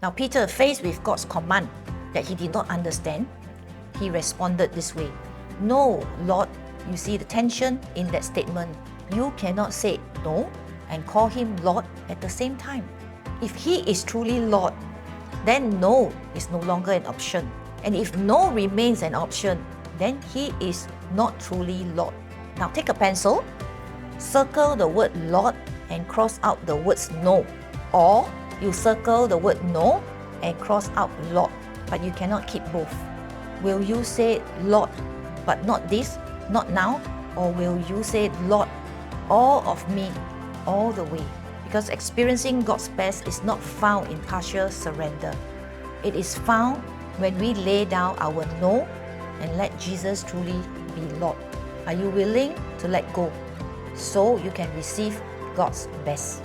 Now Peter, faced with God's command that he did not understand, he responded this way. No, Lord. You see the tension in that statement. You cannot say no and call him Lord at the same time. If he is truly Lord, then no is no longer an option. And if no remains an option, then he is not truly Lord. Now take a pencil, circle the word Lord and cross out the words no. Or you circle the word no and cross out Lord, but you cannot keep both. Will you say Lord, but not this, not now? Or will you say Lord, all of me, all the way? Because experiencing God's best is not found in partial surrender. It is found when we lay down our no and let Jesus truly be Lord. Are you willing to let go so you can receive God's best?